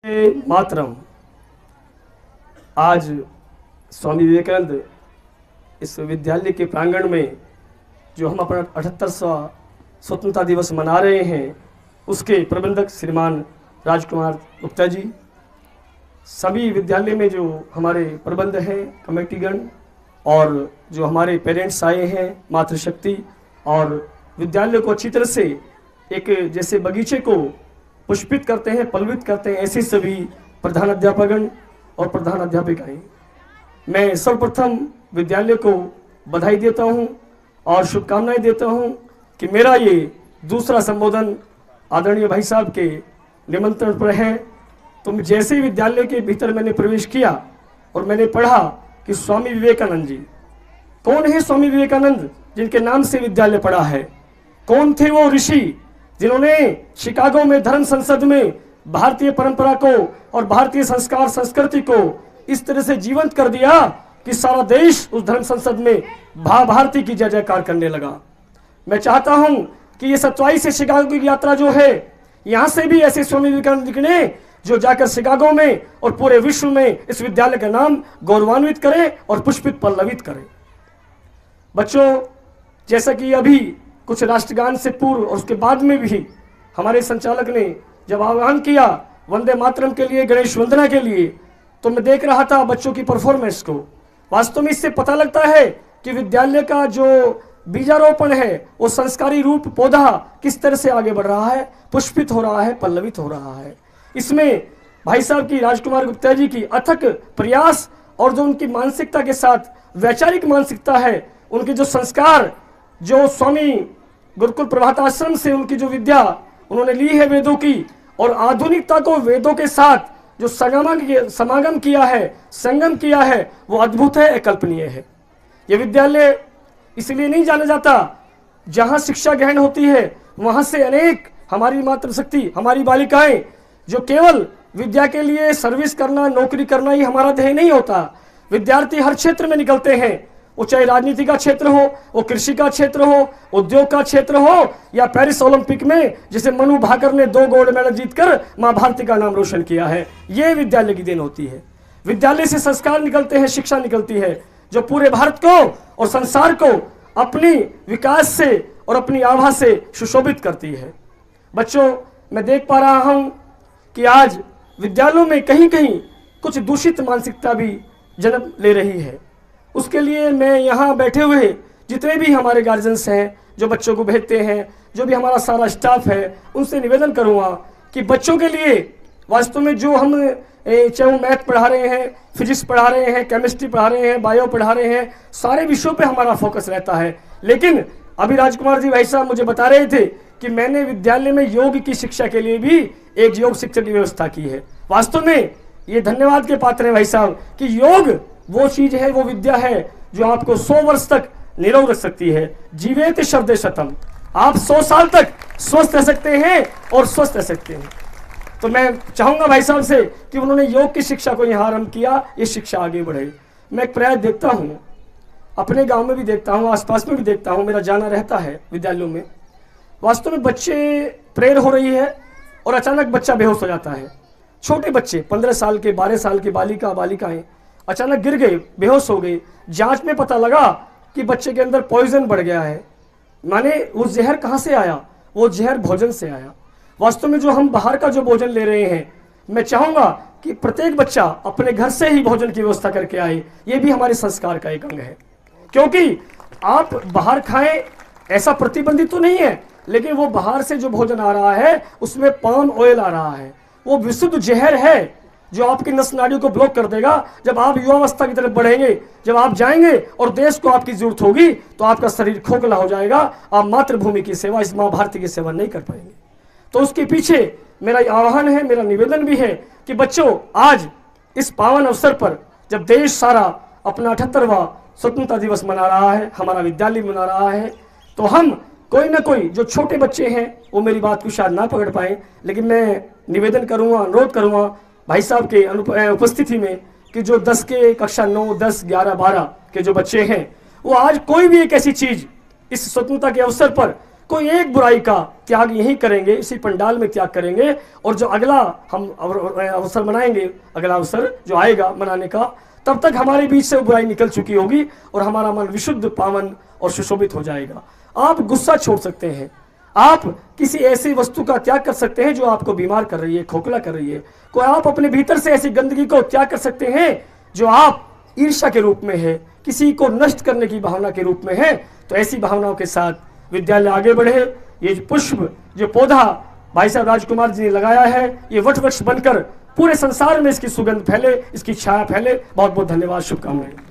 मातरम। आज स्वामी विवेकानंद इस विद्यालय के प्रांगण में जो हम अपना 78वां स्वतंत्रता दिवस मना रहे हैं, उसके प्रबंधक श्रीमान राजकुमार गुप्ता जी, सभी विद्यालय में जो हमारे प्रबंध हैं, कमेटीगण और जो हमारे पेरेंट्स आए हैं, मातृशक्ति, और विद्यालय को अच्छी तरह से एक जैसे बगीचे को पुष्पित करते हैं, पल्लवित करते हैं, ऐसे सभी प्रधान अध्यापकगण और प्रधान अध्यापिकाएं। मैं सर्वप्रथम विद्यालय को बधाई देता हूं और शुभकामनाएं देता हूं कि मेरा ये दूसरा संबोधन आदरणीय भाई साहब के निमंत्रण पर है। तो जैसे ही विद्यालय के भीतर मैंने प्रवेश किया और मैंने पढ़ा कि स्वामी विवेकानंद जी, कौन है स्वामी विवेकानंद जिनके नाम से विद्यालय पड़ा है? कौन थे वो ऋषि जिन्होंने शिकागो में धर्म संसद में भारतीय परंपरा को और भारतीय संस्कार संस्कृति को इस तरह से जीवंत कर दिया कि सारा देश उस धर्म संसद में भारती की जय जयकार करने लगा। मैं चाहता हूं कि ये 27 से शिकागो की यात्रा जो है, यहां से भी ऐसे स्वामी विवेकानंद निकले जो जाकर शिकागो में और पूरे विश्व में इस विद्यालय का नाम गौरवान्वित करें और पुष्पित पल्लवित करें। बच्चों, जैसा कि अभी कुछ राष्ट्रगान से पूर्व और उसके बाद में भी हमारे संचालक ने जब आह्वान किया वंदे मातरम के लिए, गणेश वंदना के लिए, तो मैं देख रहा था बच्चों की परफॉर्मेंस को। वास्तव में इससे पता लगता है कि विद्यालय का जो बीजारोपण है, वो संस्कारी रूप पौधा किस तरह से आगे बढ़ रहा है, पुष्पित हो रहा है, पल्लवित हो रहा है। इसमें भाई साहब की, राजकुमार गुप्ता जी की अथक प्रयास और जो उनकी मानसिकता के साथ वैचारिक मानसिकता है, उनके जो संस्कार, जो स्वामी गुरुकुल प्रभात आश्रम से उनकी जो विद्या उन्होंने ली है वेदों की, और आधुनिकता को वेदों के साथ जो समागम किया है, संगम किया है, वो अद्भुत है, अकल्पनीय है। ये विद्यालय इसलिए नहीं जाना जाता, जहां शिक्षा ग्रहण होती है वहां से अनेक हमारी मातृशक्ति, हमारी बालिकाएं, जो केवल विद्या के लिए सर्विस करना, नौकरी करना ही हमारा ध्येय नहीं होता। विद्यार्थी हर क्षेत्र में निकलते हैं, वो चाहे राजनीति का क्षेत्र हो, वो कृषि का क्षेत्र हो, उद्योग का क्षेत्र हो, या पेरिस ओलंपिक में जिसे मनु भाकर ने 2 गोल्ड मेडल जीतकर मां भारती का नाम रोशन किया है। ये विद्यालय की देन होती है। विद्यालय से संस्कार निकलते हैं, शिक्षा निकलती है, जो पूरे भारत को और संसार को अपनी विकास से और अपनी आभा से सुशोभित करती है। बच्चों, मैं देख पा रहा हूं कि आज विद्यालयों में कहीं कहीं कुछ दूषित मानसिकता भी जन्म ले रही है। उसके लिए मैं यहाँ बैठे हुए जितने भी हमारे गार्जियंस हैं, जो बच्चों को भेजते हैं, जो भी हमारा सारा स्टाफ है, उनसे निवेदन करूँगा कि बच्चों के लिए वास्तव में जो हम चाहे वो मैथ पढ़ा रहे हैं, फिजिक्स पढ़ा रहे हैं, केमिस्ट्री पढ़ा रहे हैं, बायो पढ़ा रहे हैं, सारे विषयों पे हमारा फोकस रहता है। लेकिन अभी राजकुमार जी भाई साहब मुझे बता रहे थे कि मैंने विद्यालय में योग की शिक्षा के लिए भी एक योग शिक्षक की व्यवस्था की है। वास्तव में ये धन्यवाद के पात्र है भाई साहब कि योग वो चीज है, वो विद्या है जो आपको 100 वर्ष तक निरोग रख सकती है। जीवेत शरदे शतम, आप 100 साल तक स्वस्थ रह सकते हैं और स्वस्थ रह सकते हैं। तो मैं चाहूंगा भाई साहब से कि उन्होंने योग की शिक्षा को यहाँ आरंभ किया, ये शिक्षा आगे बढ़े। मैं एक प्रयास देखता हूँ, अपने गांव में भी देखता हूँ, आसपास में भी देखता हूँ, मेरा जाना रहता है विद्यालयों में। वास्तव में बच्चे प्रेयर हो रही है और अचानक बच्चा बेहोश हो जाता है। छोटे बच्चे 15 साल के, 12 साल के बालिकाएं अचानक गिर गए, बेहोश हो गए। जांच में पता लगा कि बच्चे के अंदर पॉइजन बढ़ गया है। माने वो जहर कहाँ से आया? वो जहर भोजन से आया। वास्तव में जो हम बाहर का जो भोजन ले रहे हैं, मैं चाहूँगा कि प्रत्येक बच्चा अपने घर से ही भोजन की व्यवस्था करके आए। ये भी हमारे संस्कार का एक अंग है, क्योंकि आप बाहर खाएं ऐसा प्रतिबंधित तो नहीं है, लेकिन वो बाहर से जो भोजन आ रहा है उसमें पाम ऑयल आ रहा है। वो विशुद्ध जहर है जो आपकी नस नाड़ियों को ब्लॉक कर देगा। जब आप युवावस्था की तरफ बढ़ेंगे, जब आप जाएंगे और देश को आपकी जरूरत होगी, तो आपका शरीर खोखला हो जाएगा। आप मातृभूमि की सेवा, इस माँ भारती की सेवा नहीं कर पाएंगे। तो उसके पीछे मेरा आह्वान है, मेरा निवेदन भी है कि बच्चों, आज इस पावन अवसर पर जब देश सारा अपना 78वां स्वतंत्रता दिवस मना रहा है, हमारा विद्यालय मना रहा है, तो हम कोई ना कोई जो छोटे बच्चे हैं, वो मेरी बात को शायद ना पकड़ पाए, लेकिन मैं निवेदन करूँगा, अनुरोध करूँगा भाई साहब के उपस्थिति में कि जो 10 के कक्षा 9, 10, 11, 12 के जो बच्चे हैं, वो आज कोई भी एक ऐसी चीज इस स्वतंत्रता के अवसर पर कोई एक बुराई का त्याग यहीं करेंगे, इसी पंडाल में त्याग करेंगे, और जो अगला हम अवसर मनाएंगे, अगला अवसर जो आएगा मनाने का, तब तक हमारे बीच से वो बुराई निकल चुकी होगी और हमारा मन विशुद्ध, पावन और सुशोभित हो जाएगा। आप गुस्सा छोड़ सकते हैं, आप किसी ऐसी वस्तु का त्याग कर सकते हैं जो आपको बीमार कर रही है, खोखला कर रही है। कोई आप अपने भीतर से ऐसी गंदगी को त्याग कर सकते हैं जो आप ईर्ष्या के रूप में है, किसी को नष्ट करने की भावना के रूप में है। तो ऐसी भावनाओं के साथ विद्यालय आगे बढ़े। ये जो पुष्प, जो पौधा भाई साहब राजकुमार जी ने लगाया है, ये वट वृक्ष बनकर पूरे संसार में इसकी सुगंध फैले, इसकी छाया फैले। बहुत बहुत धन्यवाद, शुभकामनाएं।